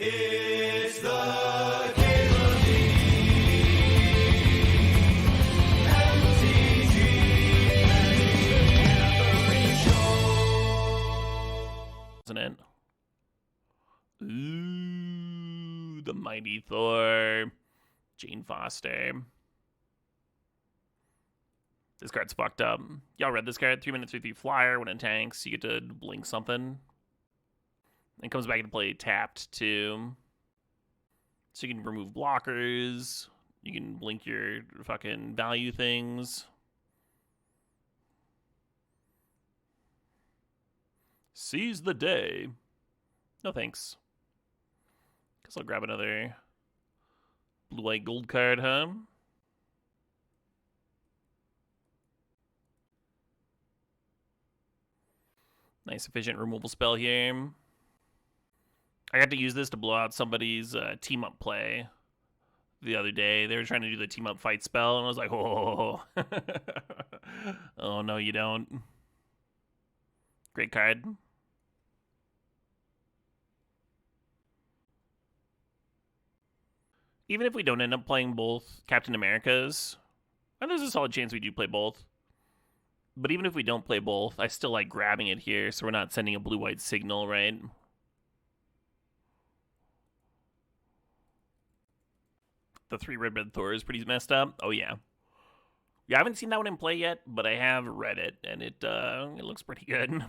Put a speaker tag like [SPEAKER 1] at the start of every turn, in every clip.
[SPEAKER 1] It's the Cavalry MTG Show.
[SPEAKER 2] Isn't it? Ooh, the mighty Thor. Jane Foster. This card's fucked up. Y'all read this card? 3 minutes, 3/3 flyer. When it tanks, you get to blink something. It comes back into play tapped too. So you can remove blockers. You can blink your fucking value things. Seize the day. No thanks. Guess I'll grab another blue-white gold card, huh? Nice efficient removal spell here. I got to use this to blow out somebody's team-up play the other day. They were trying to do the team-up fight spell, and I was like, oh. Oh, no, you don't. Great card. Even if we don't end up playing both Captain Americas, and there's a solid chance we do play both, but even if we don't play both, I still like grabbing it here so we're not sending a blue-white signal, right? The 3 red Thor is pretty messed up. Oh, yeah. Yeah, I haven't seen that one in play yet, but I have read it, and it looks pretty good.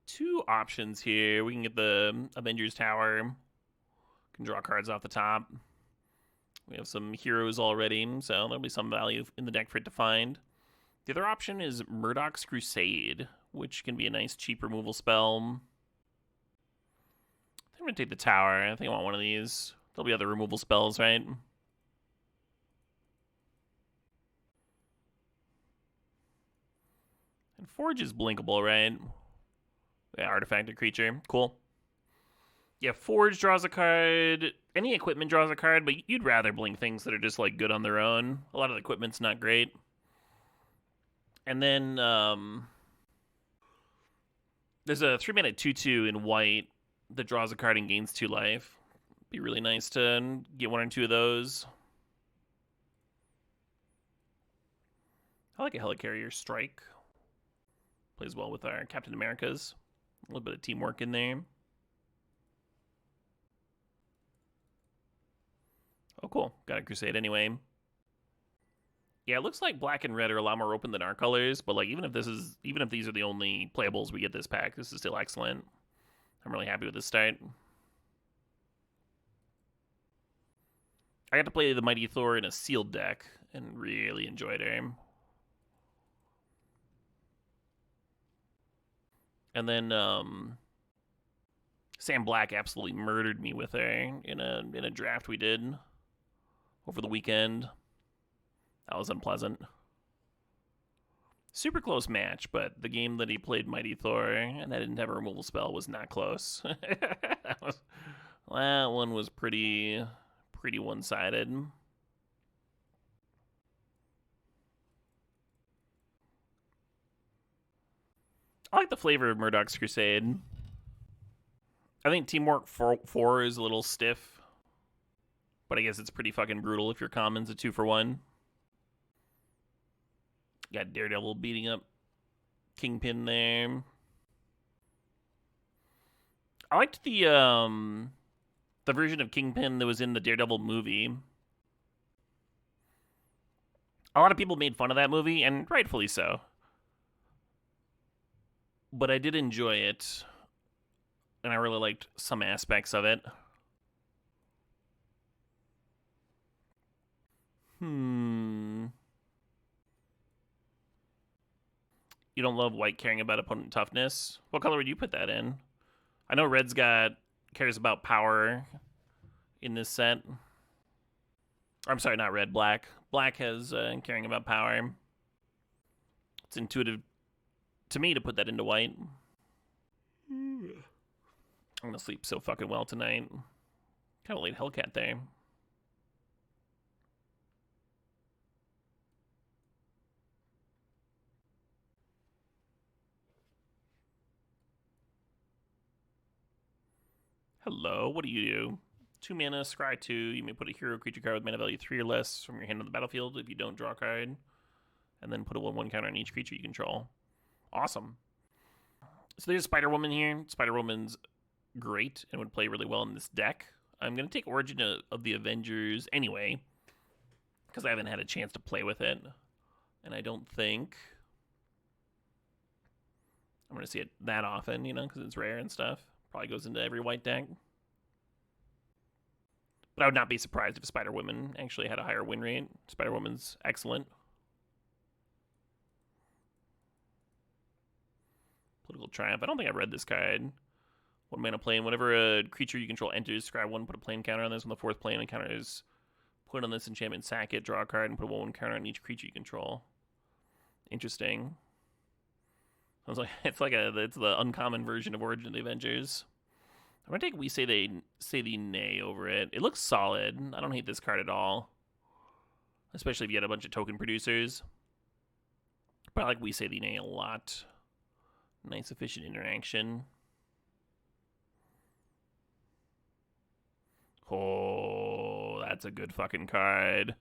[SPEAKER 2] 2 options here. We can get the Avengers Tower. Can draw cards off the top. We have some heroes already, so there'll be some value in the deck for it to find. The other option is Murdock's Crusade, which can be a nice cheap removal spell. I'm going to take the tower. I think I want one of these. There'll be other removal spells, right? And Forge is blinkable, right? Yeah, artifact creature. Cool. Yeah, Forge draws a card. Any equipment draws a card, but you'd rather blink things that are just, like, good on their own. A lot of the equipment's not great. And then, there's a 3-mana 2/2 in white that draws a card and gains 2 life. Be really nice to get 1 or 2 of those. I like a Helicarrier Strike. Plays well with our Captain Americas. A little bit of teamwork in there. Oh, cool. Got a Crusade anyway. Yeah, it looks like black and red are a lot more open than our colors, but like even if these are the only playables we get this pack, this is still excellent. I'm really happy with this start. I got to play the Mighty Thor in a sealed deck and really enjoyed her. And then Sam Black absolutely murdered me with her in a draft we did over the weekend. That was unpleasant. Super close match, but the game that he played Mighty Thor and I didn't have a removal spell was not close. that one was pretty one-sided. I like the flavor of Murdock's Crusade. I think Teamwork 4 is a little stiff, but I guess it's pretty fucking brutal if your common's a 2-for-1. Got Daredevil beating up Kingpin there. I liked the version of Kingpin that was in the Daredevil movie. A lot of people made fun of that movie, and rightfully so. But I did enjoy it, and I really liked some aspects of it. You don't love white caring about opponent toughness? What color would you put that in? I know red's cares about power in this set. I'm sorry, not red, black. Black has caring about power. It's intuitive to me to put that into white. I'm gonna sleep so fucking well tonight. Kind of late Hellcat there. Hello, what do you do? 2 mana, scry 2. You may put a hero creature card with mana value 3 or less from your hand on the battlefield if you don't draw a card. And then put a 1/1 counter on each creature you control. Awesome. So there's Spider Woman here. Spider Woman's great and would play really well in this deck. I'm going to take Origin of the Avengers anyway, because I haven't had a chance to play with it. And I don't think I'm going to see it that often, you know, because it's rare and stuff. Probably goes into every white deck. But I would not be surprised if Spider Woman actually had a higher win rate. Spider Woman's excellent. Political Triumph. I don't think I've read this card. 1 mana plane. Whenever a creature you control enters, scry 1, put a plane counter on this. When the 4th plane encounter is put on this enchantment, sack it, draw a card, and put a 1/1 counter on each creature you control. Interesting. Sounds like it's the uncommon version of Origin of the Avengers. I'm gonna take We Say the Nay over it. It looks solid. I don't hate this card at all, especially if you had a bunch of token producers. But I like We Say the Nay a lot. Nice efficient interaction. Oh, that's a good fucking card.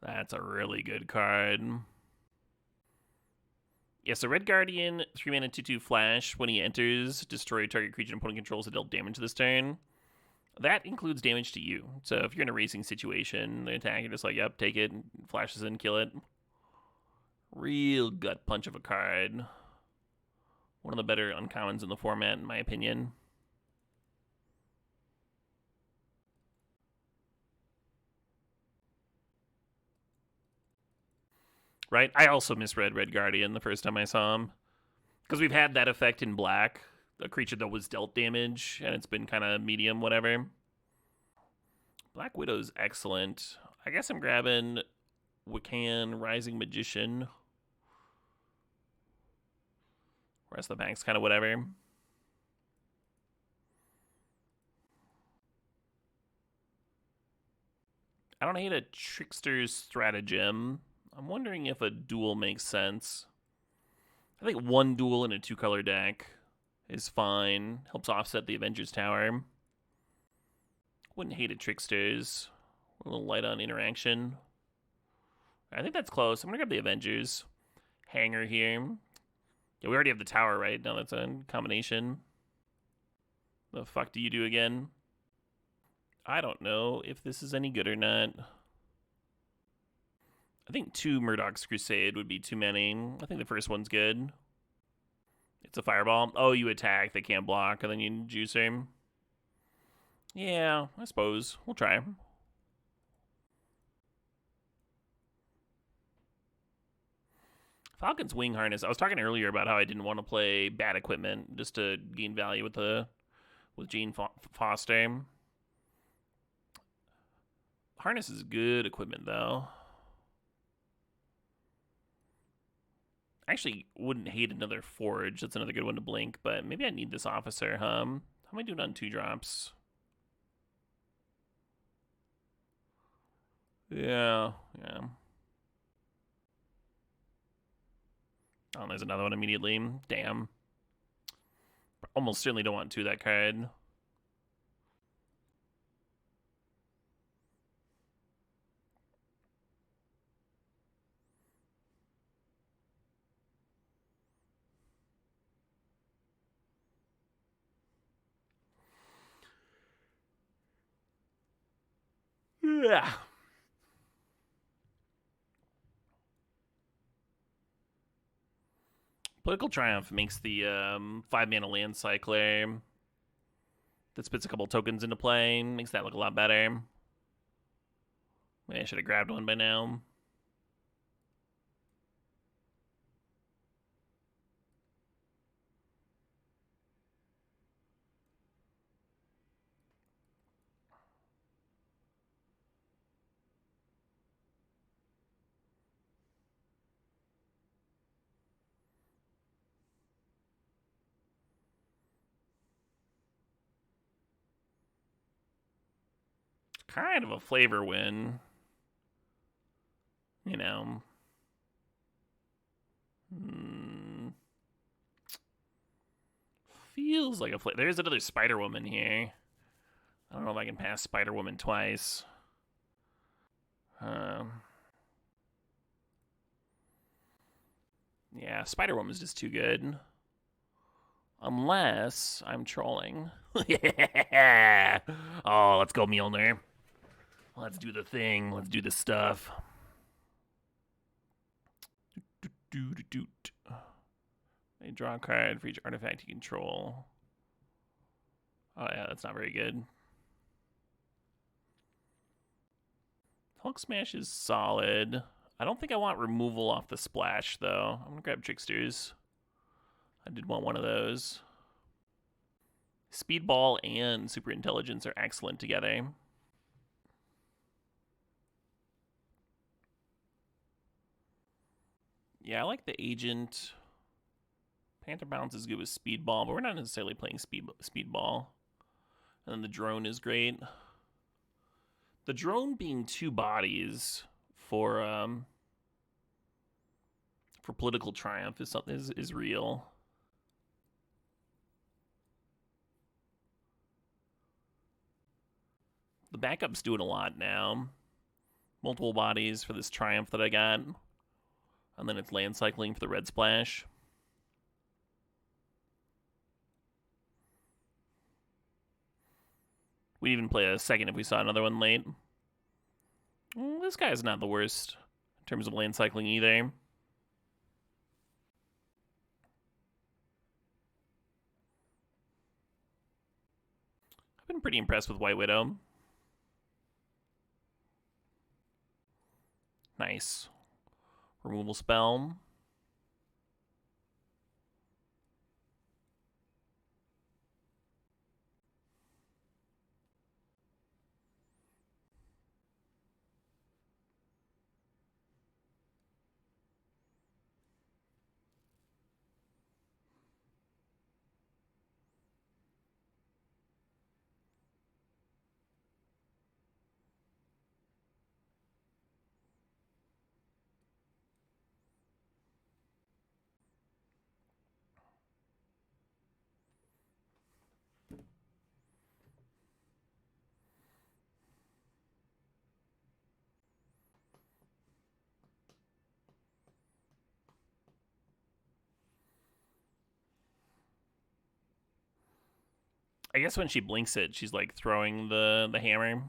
[SPEAKER 2] That's a really good card. Yeah, so Red Guardian, 3 mana, 2/2 flash. When he enters, destroy target creature and opponent controls to deal damage this turn. That includes damage to you. So if you're in a racing situation, the attacker just like, yep, take it, flashes in, kill it. Real gut punch of a card. One of the better uncommons in the format, in my opinion. Right? I also misread Red Guardian the first time I saw him. Because we've had that effect in black. A creature that was dealt damage, and it's been kind of medium, whatever. Black Widow's excellent. I guess I'm grabbing Wiccan, Rising Magician. Rest of the bank's kind of whatever. I don't hate a Trickster's Stratagem. I'm wondering if a duel makes sense. I think 1 duel in a 2-color deck is fine. Helps offset the Avengers Tower. Wouldn't hate a Trickster's. A little light on interaction. I think that's close. I'm going to grab the Avengers Hangar here. Yeah, we already have the Tower, right? Now that's a combination. The fuck do you do again? I don't know if this is any good or not. I think 2 Murdock's Crusade would be too many. I think the first one's good. It's a fireball. Oh, you attack, they can't block, and then you juice him. Yeah, I suppose. We'll try. Falcon's Wing Harness. I was talking earlier about how I didn't want to play bad equipment just to gain value with Gene Foster. Harness is good equipment, though. I actually wouldn't hate another Forge. That's another good one to blink, but maybe I need this Officer, huh? How am I doing on 2 drops? Yeah. Oh, there's another one immediately. Damn. Almost certainly don't want 2 that card. Yeah. Political Triumph makes the 5-mana land cycler that spits a couple tokens into play. Makes that look a lot better. Maybe I should have grabbed one by now. Kind of a flavor win. You know. Feels like a flavor. There's another Spider Woman here. I don't know if I can pass Spider-Woman twice. Yeah, Spider-Woman's just too good. Unless I'm trolling. Yeah. Oh, let's go, Mjlnir. Let's do the thing. Let's do the stuff. I draw a card for each artifact you control. Oh, yeah, that's not very good. Hulk Smash is solid. I don't think I want removal off the splash, though. I'm going to grab Tricksters. I did want one of those. Speedball and Super Intelligence are excellent together. Yeah, I like the Agent. Panther Pounce is good with Speedball, but we're not necessarily playing Speedball. And then the Drone is great. The Drone being 2 bodies for political triumph is something is real. The backup's doing a lot now. Multiple bodies for this triumph that I got. And then it's land cycling for the red splash. We'd even play a second if we saw another one late. Well, this guy's not the worst in terms of land cycling either. I've been pretty impressed with White Widow. Nice. Removal spell. I guess when she blinks it, she's like throwing the hammer.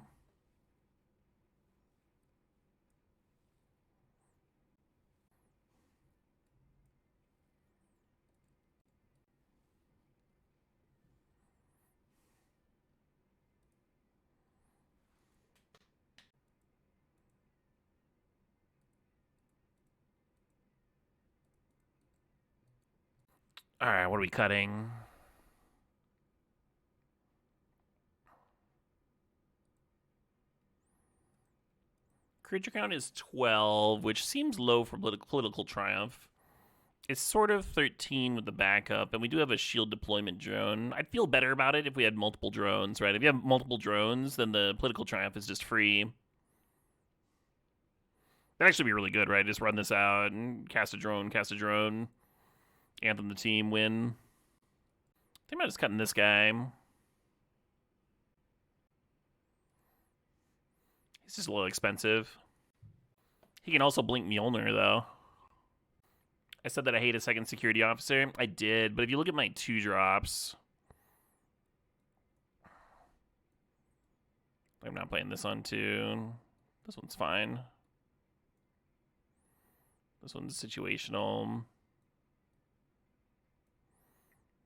[SPEAKER 2] All right, what are we cutting? Creature count is 12, which seems low for political triumph. It's sort of 13 with the backup, and we do have a shield deployment drone. I'd feel better about it if we had multiple drones, right? If you have multiple drones, then the political triumph is just free. That'd actually be really good, right? Just run this out and cast a drone, anthem the team, win. I think I'm just cutting this guy. He's just a little expensive. He can also blink Mjolnir, though. I said that I hate a second security officer. I did, but if you look at my 2-drops... I'm not playing this on 2. This one's fine. This one's situational.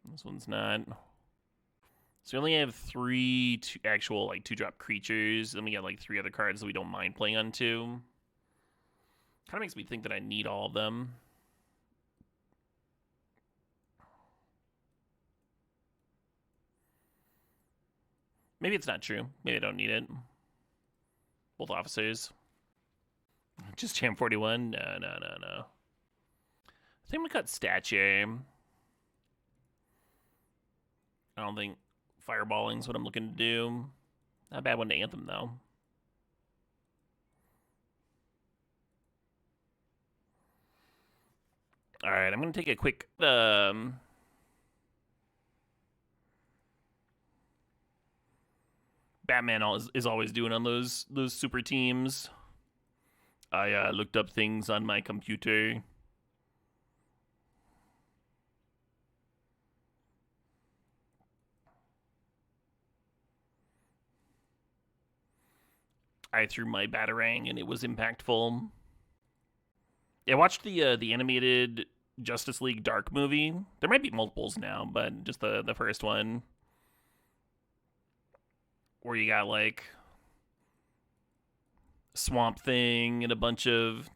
[SPEAKER 2] This one's not. So we only have 3 actual like 2-drop creatures. Then we got like 3 other cards that we don't mind playing on 2. Kind of makes me think that I need all of them. Maybe it's not true. Maybe I don't need it. Both officers. Just Jam 41? No. I think I'm going to cut Stature. I don't think fireballing is what I'm looking to do. Not a bad one to Anthem, though. All right, I'm going to take a quick... Batman is always doing on those super teams. I looked up things on my computer. I threw my Batarang and it was impactful. Yeah, I watched the animated Justice League Dark movie. There might be multiples now, but just the first one where you got like Swamp Thing and a bunch of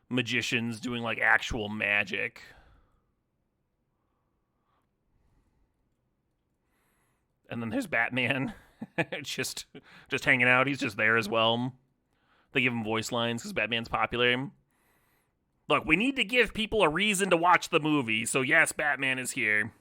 [SPEAKER 2] magicians doing like actual magic. And then there's Batman, just hanging out. He's just there as well. They give him voice lines because Batman's popular. Look, we need to give people a reason to watch the movie, so yes, Batman is here.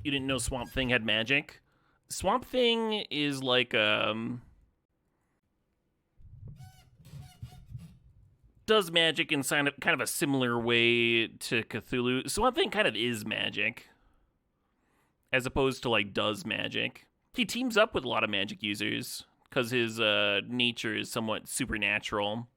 [SPEAKER 2] You didn't know Swamp Thing had magic? Swamp Thing is like does magic in kind of a similar way to Cthulhu. Swamp Thing kind of is magic, as opposed to like does magic. He teams up with a lot of magic users because his nature is somewhat supernatural.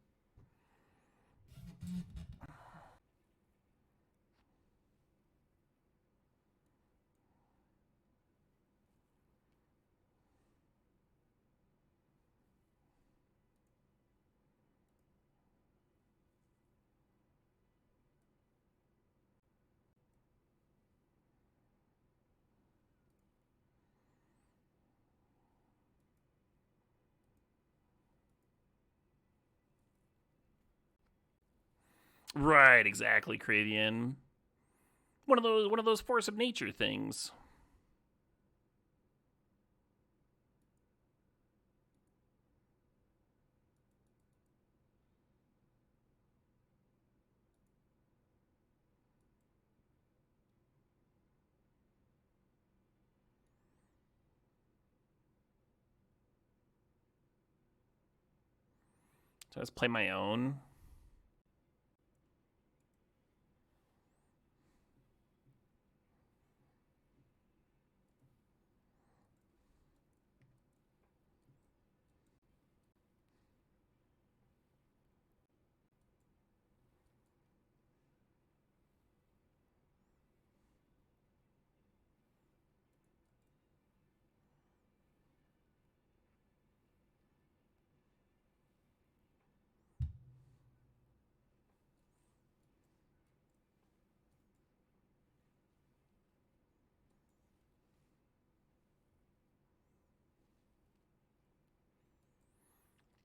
[SPEAKER 2] Right, exactly, Cravian. One of those force of nature things. So let's play my own.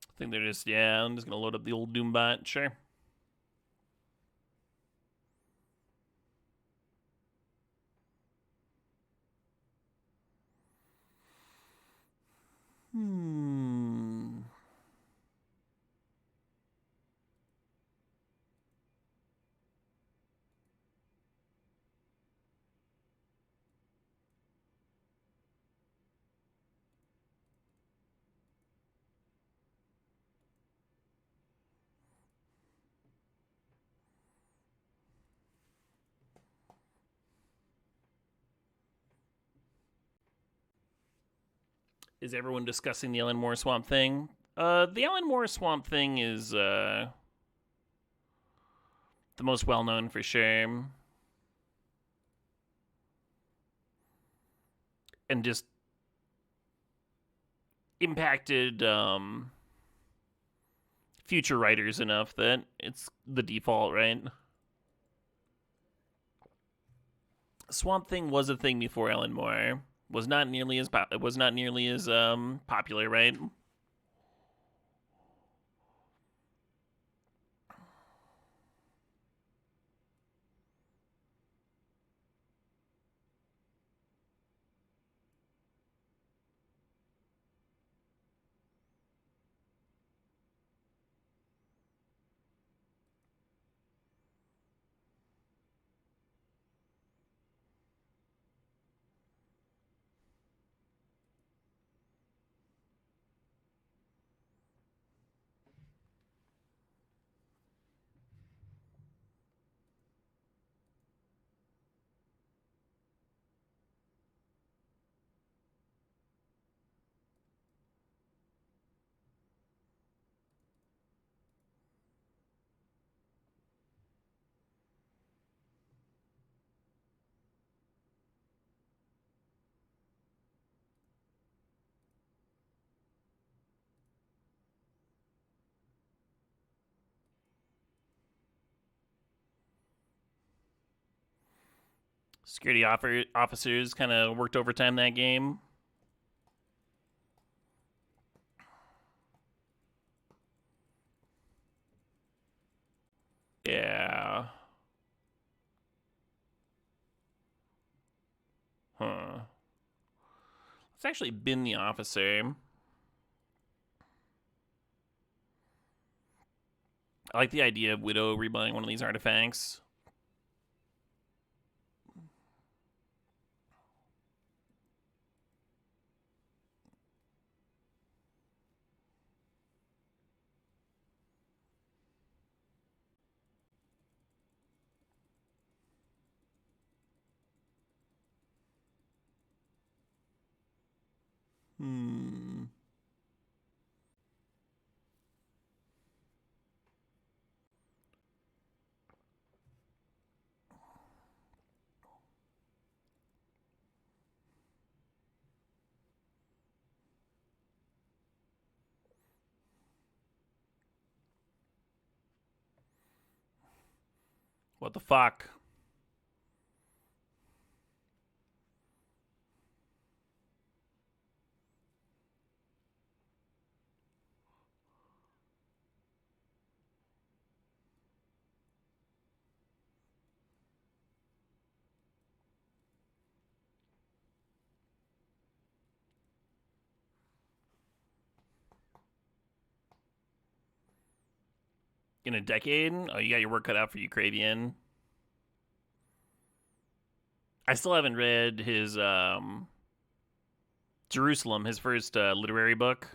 [SPEAKER 2] I think they're just, yeah, I'm just going to load up the old Doombot, sure. Is everyone discussing the Alan Moore Swamp Thing? The Alan Moore Swamp Thing is the most well known for sure. And just impacted future writers enough that it's the default, right? Swamp Thing was a thing before Alan Moore. Was not nearly as popular, right? Security officers kind of worked overtime that game. Yeah. Huh. Let's actually bin the officer. I like the idea of Widow rebuying one of these artifacts. What the fuck? In a decade? Oh, you got your work cut out for you, Cravian. I still haven't read his Jerusalem, his first literary book.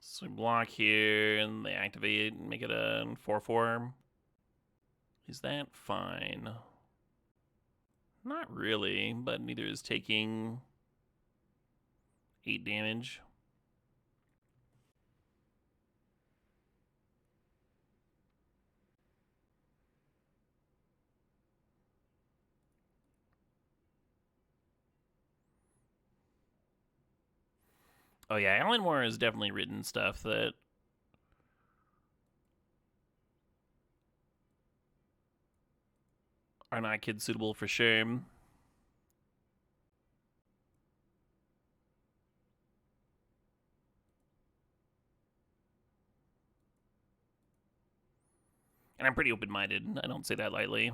[SPEAKER 2] So we block here, and they activate and make it a 4/4. Is that fine? Not really, but neither is taking 8 damage. Oh yeah, Alan Moore has definitely written stuff that are not kid suitable for sure. And I'm pretty open-minded. I don't say that lightly.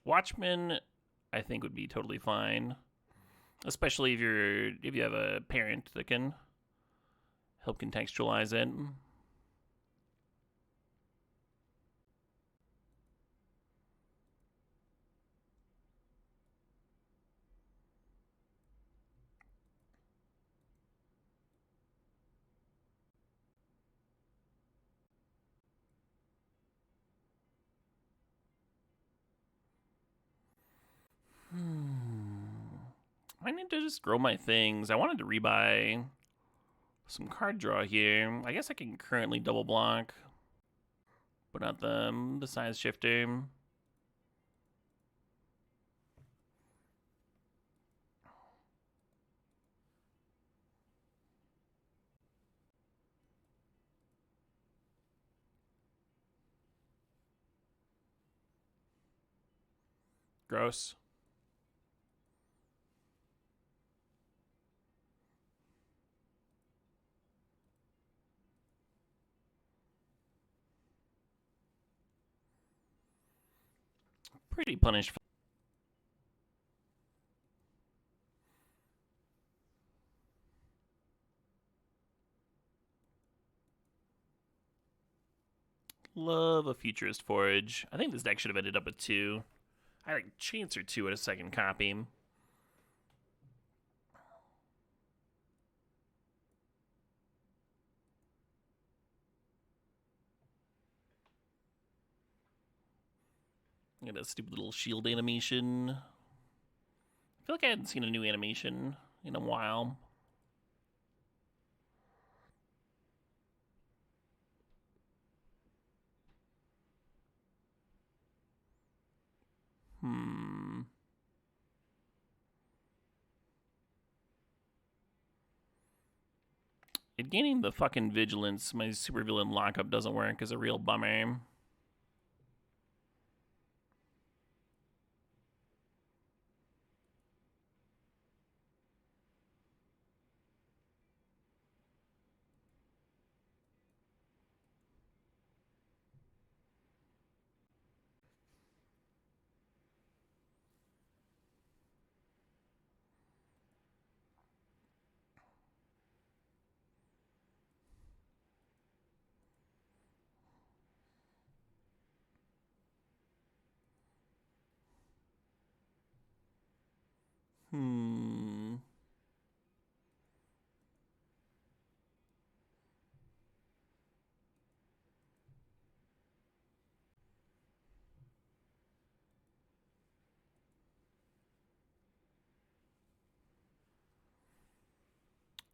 [SPEAKER 2] Watchmen, I think, would be totally fine, especially if you have a parent that can help contextualize it. I need to just grow my things. I wanted to rebuy some card draw here. I guess I can currently double block, but not the size shifter. Gross. Pretty punished. Love a Futurist Forge. I think this deck should have ended up with 2. I had a chance or 2 at a second copy. Got a stupid little shield animation. I feel like I hadn't seen a new animation in a while. It gaining the fucking vigilance, my supervillain lockup doesn't work is a real bummer.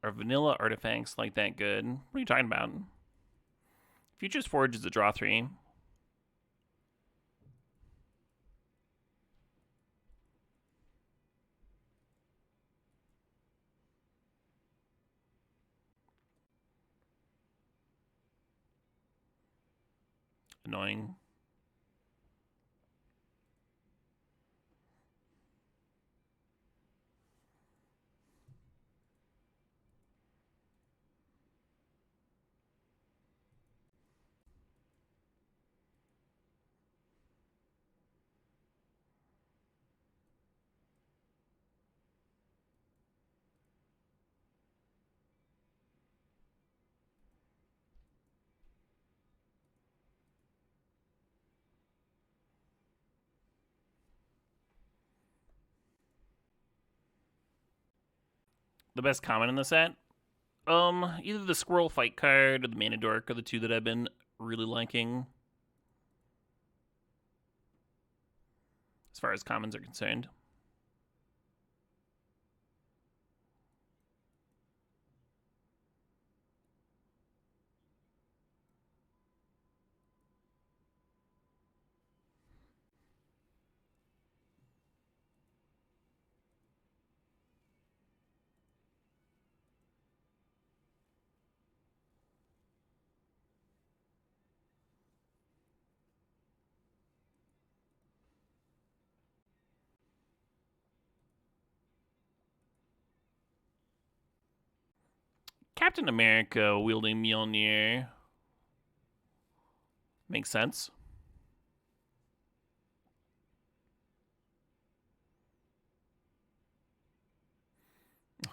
[SPEAKER 2] Are vanilla artifacts like that good? What are you talking about? Futurist Forge is a draw 3. Annoying. The best common in the set? Either the Squirrel Fight card or the Mana Dork are the 2 that I've been really liking. As far as commons are concerned. Captain America wielding Mjolnir makes sense.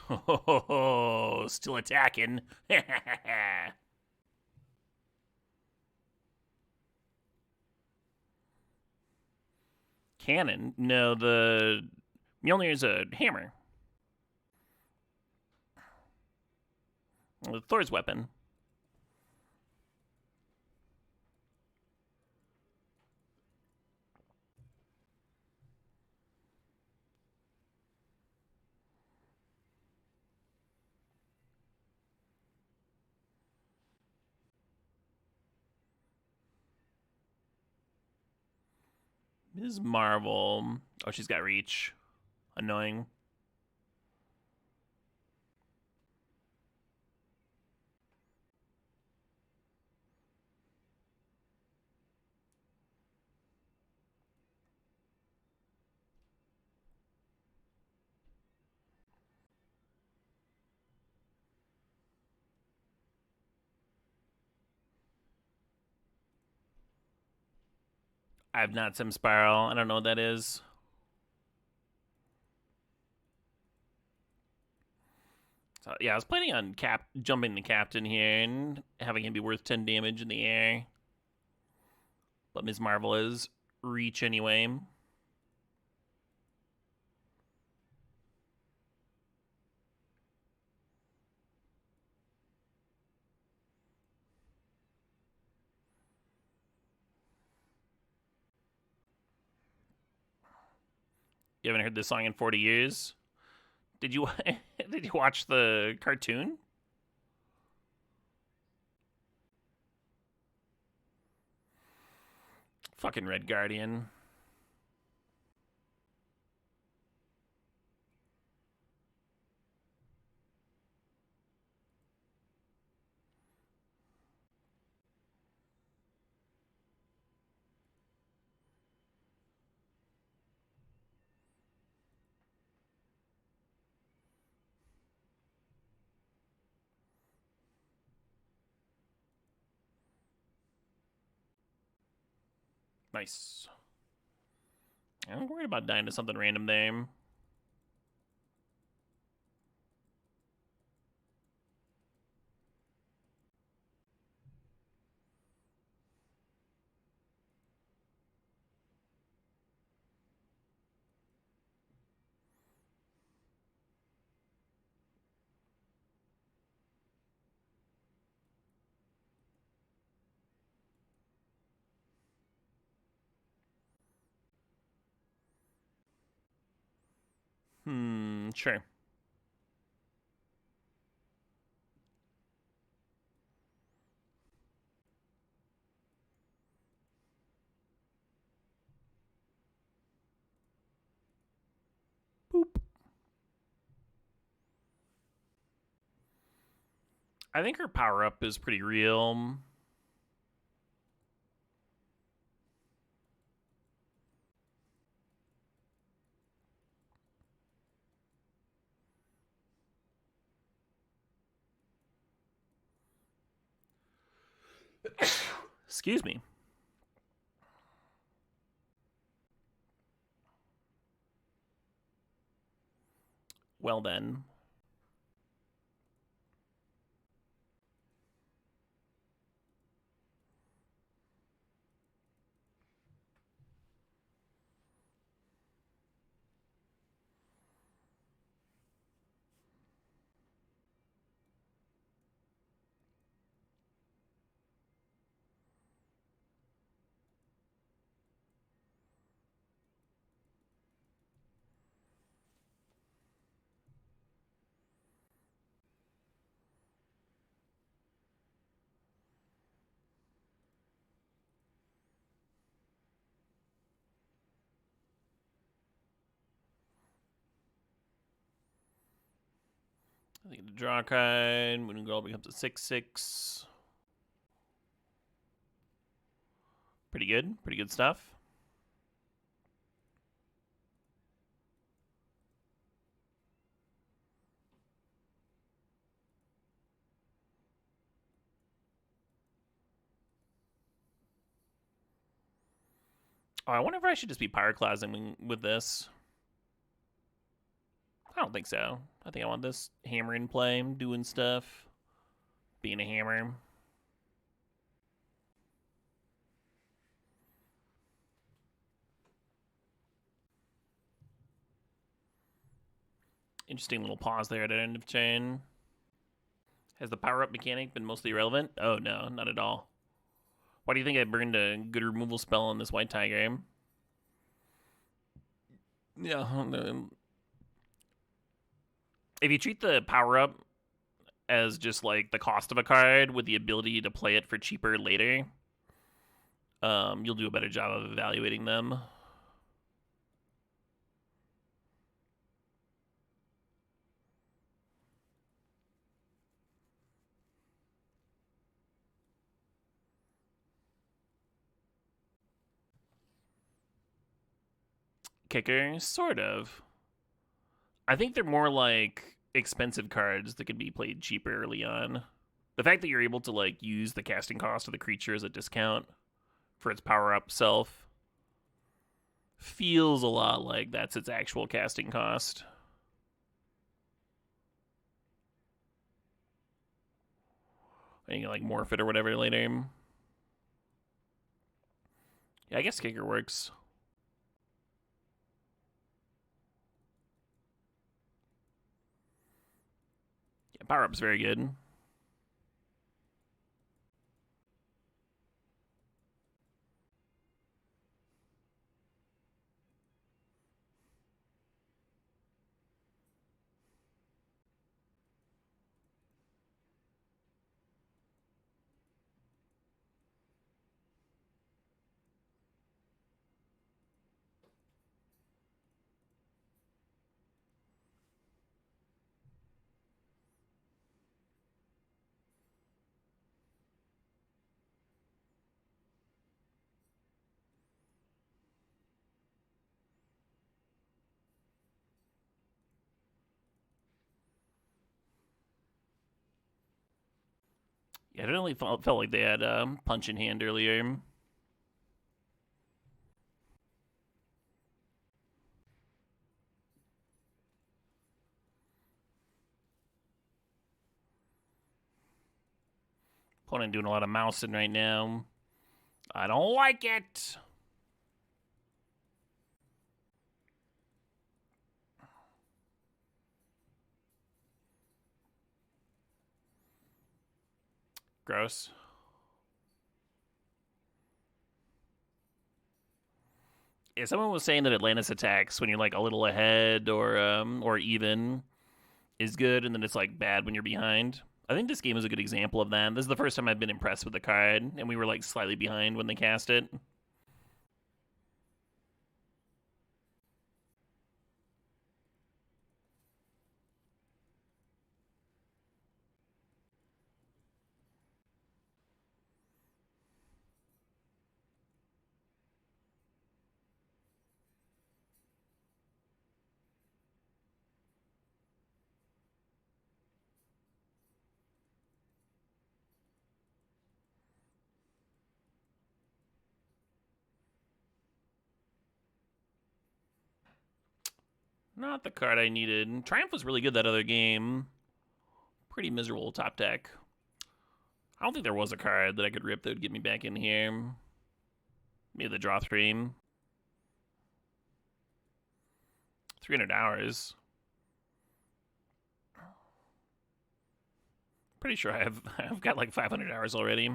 [SPEAKER 2] Oh, still attacking. Cannon? No, the Mjolnir is a hammer. Thor's weapon. Ms. Marvel. Oh, she's got reach. Annoying. I have not sim spiral. I don't know what that is. So yeah, I was planning on jumping the captain here and having him be worth 10 damage in the air. But Ms. Marvel is reach anyway. You haven't heard this song in 40 years? Did you did you watch the cartoon? Fucking Red Guardian. Nice. I'm worried about dying to something random there. Sure. Boop. I think her power up is pretty real. Excuse me. Well then. I think the draw card. Moon Girl becomes a 6/6. Pretty good. Pretty good stuff. Oh, I wonder if I should just be pyroclasming with this. I don't think so. I think I want this hammer in play, doing stuff, being a hammer. Interesting little pause there at the end of chain. Has the power-up mechanic been mostly irrelevant? Oh, no, not at all. Why do you think I burned a good removal spell on this white tiger? Yeah, if you treat the power-up as just like the cost of a card with the ability to play it for cheaper later, you'll do a better job of evaluating them. Kicker, sort of. I think they're more like expensive cards that could be played cheaper early on. The fact that you're able to like use the casting cost of the creature as a discount for its power up self feels a lot like that's its actual casting cost. And you can like morph it or whatever later. Yeah, I guess kicker works. Yeah, power up's very good. Yeah, it really felt like they had punch in hand earlier. Opponent doing a lot of mousing right now. I don't like it. Gross. Yeah, someone was saying that Atlantis attacks when you're like a little ahead or even is good, and then it's like bad when you're behind. I think this game is a good example of that. This is the first time I've been impressed with the card, and we were like slightly behind when they cast it. Not the card I needed. Triumph was really good that other game. Pretty miserable top deck. I don't think there was a card that I could rip that would get me back in here. Maybe the draw stream. 300 hours. Pretty sure I've got like 500 hours already.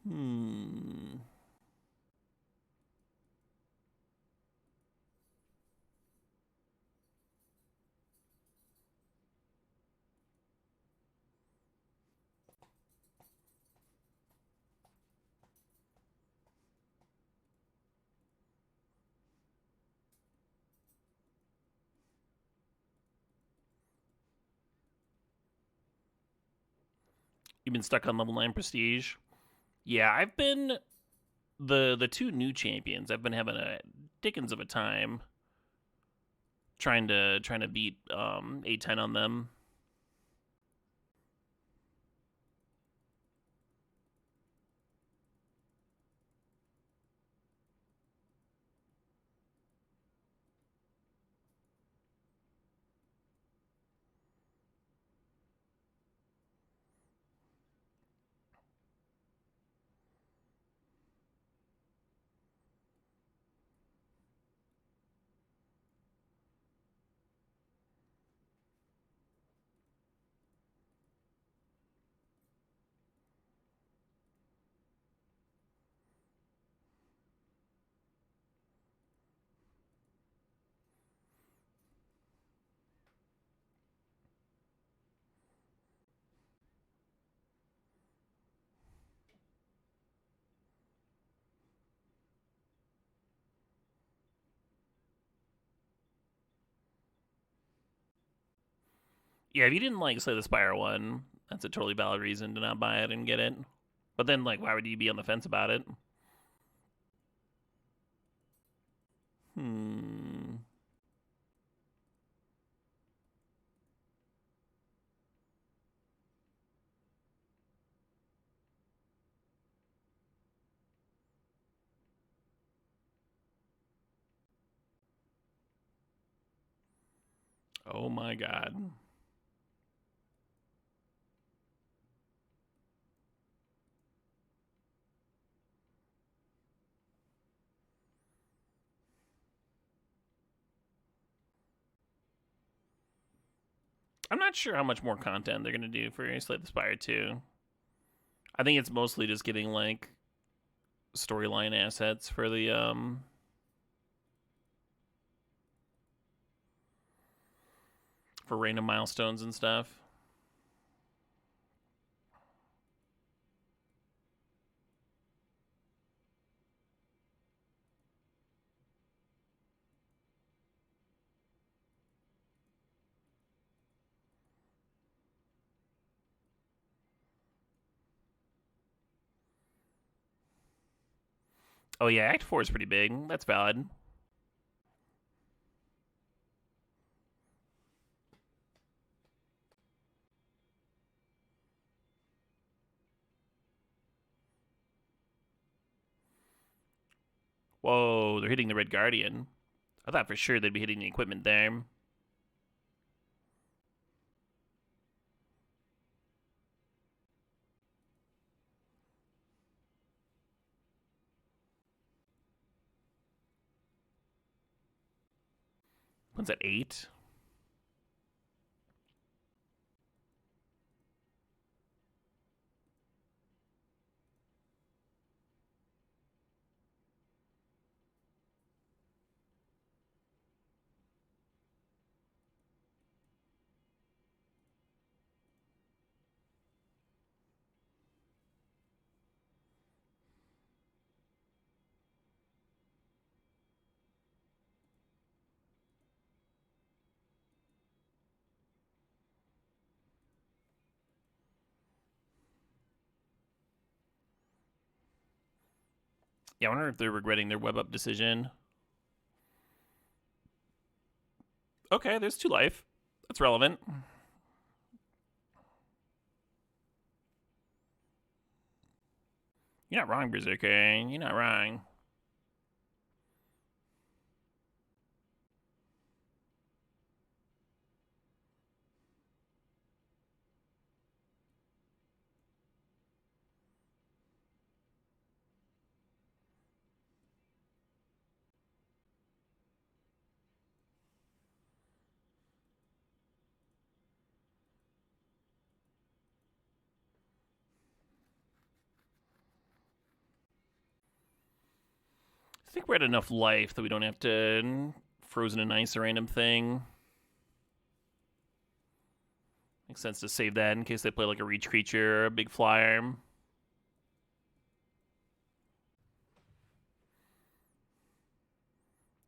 [SPEAKER 2] Hmm. You've been stuck on level 9 prestige. Yeah, I've been the two new champions. I've been having a dickens of a time trying to beat A10 on them. Yeah, if you didn't like Slay the Spire one, that's a totally valid reason to not buy it and get it. But then, like, why would you be on the fence about it? Hmm. Oh my god. I'm not sure how much more content they're going to do for Slay the Spire 2. I think it's mostly just getting, like, storyline assets for the, for random milestones and stuff. Oh yeah, Act 4 is pretty big. That's valid. Whoa, they're hitting the Red Guardian. I thought for sure they'd be hitting the equipment there. One's at 8. Yeah, I wonder if they're regretting their web up decision. Okay, there's 2 life. That's relevant. You're not wrong, Berserker. You're not wrong. I think we're at enough life that we don't have to frozen in ice a random thing. Makes sense to save that in case they play like a reach creature or a big flyer.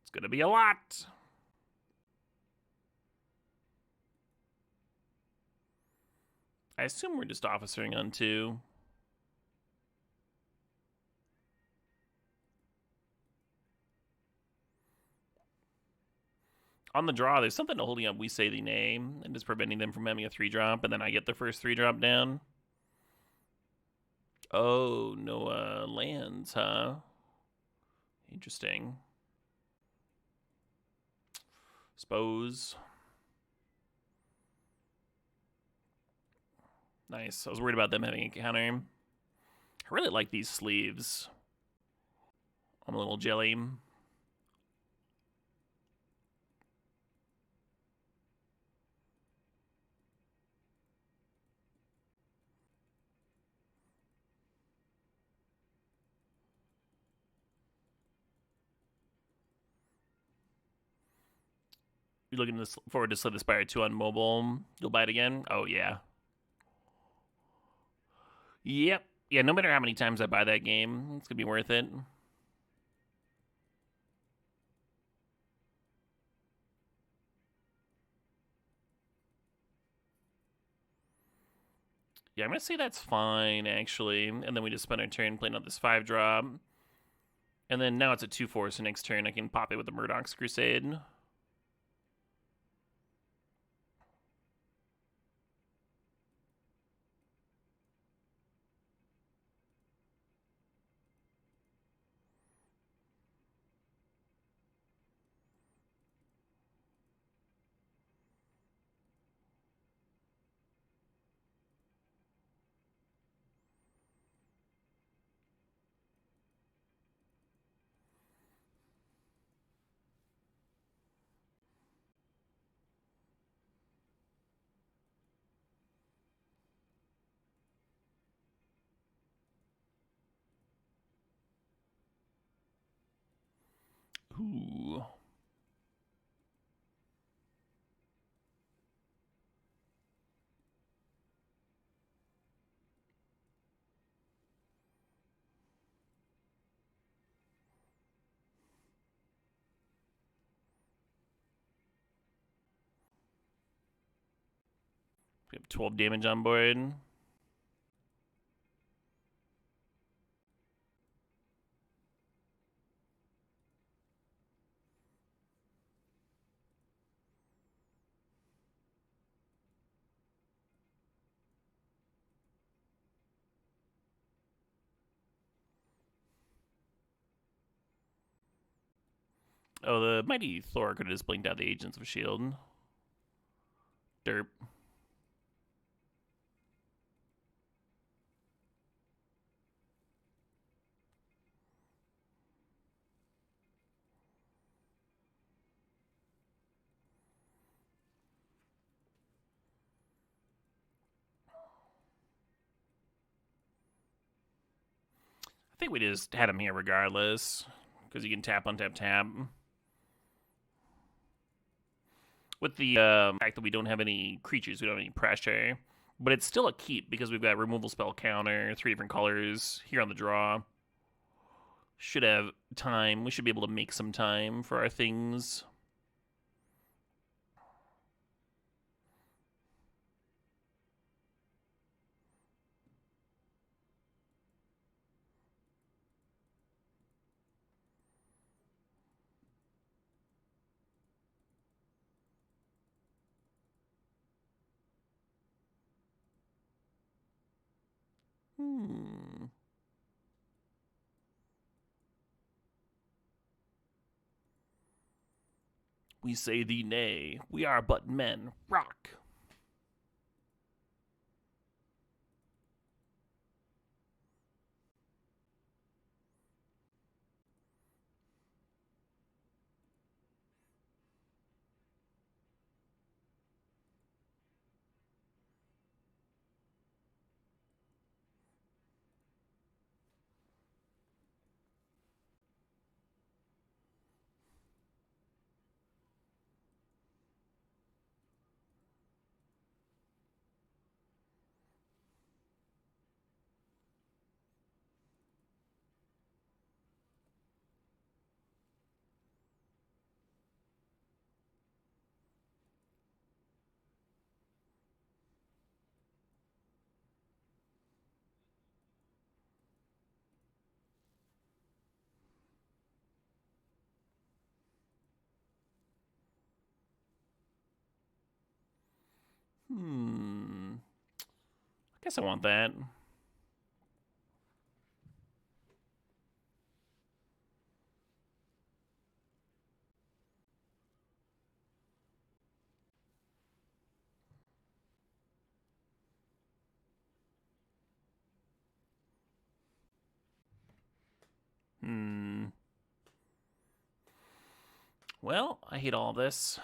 [SPEAKER 2] It's gonna be a lot. I assume we're just officering on 2. On the draw, there's something holding up We Say the Name and just preventing them from having a 3-drop, and then I get the first 3-drop down. Oh, no lands, huh? Interesting. Suppose. Nice. I was worried about them having a counter. I really like these sleeves. I'm a little jelly. You looking forward to Slay the Spire 2 on mobile? You'll buy it again? Oh, yeah. Yep. Yeah, no matter how many times I buy that game, it's going to be worth it. Yeah, I'm going to say that's fine, actually. And then we just spend our turn playing out this 5-drop. And then now it's a 2-4, so next turn I can pop it with the Murdock's Crusade. Ooh. We have 12 damage on board. Oh, the mighty Thor could have just blinked out the Agents of S.H.I.E.L.D. Derp. I think we just had him here regardless, because you can tap, untap, tap. With the fact that we don't have any creatures, we don't have any pressure. But it's still a keep, because we've got removal spell counter, 3 different colors here on the draw. Should have time. We should be able to make some time for our things. We say thee nay. We are but men. Rock. I guess I want that. Well, I hate all this.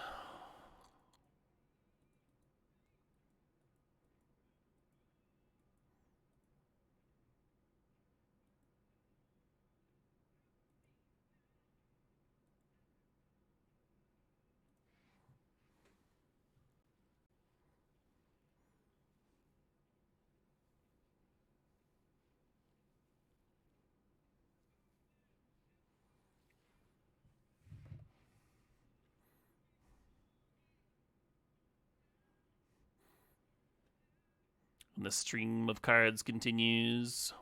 [SPEAKER 2] And the stream of cards continues.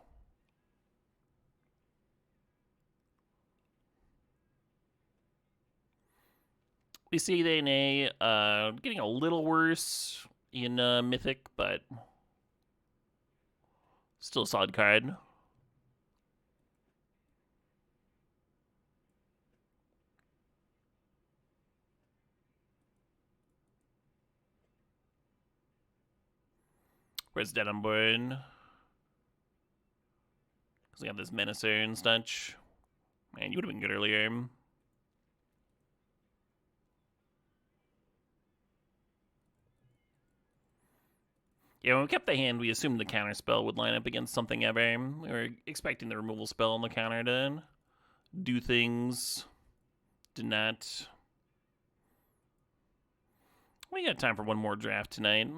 [SPEAKER 2] We see the NA getting a little worse in Mythic, but still a solid card. Where's Dead on board? Because we have this Menacer and such. Man, you would have been good earlier. Yeah, when we kept the hand, we assumed the counter spell would line up against something ever. We were expecting the removal spell on the counter to do things Did not. We got time for one more draft tonight.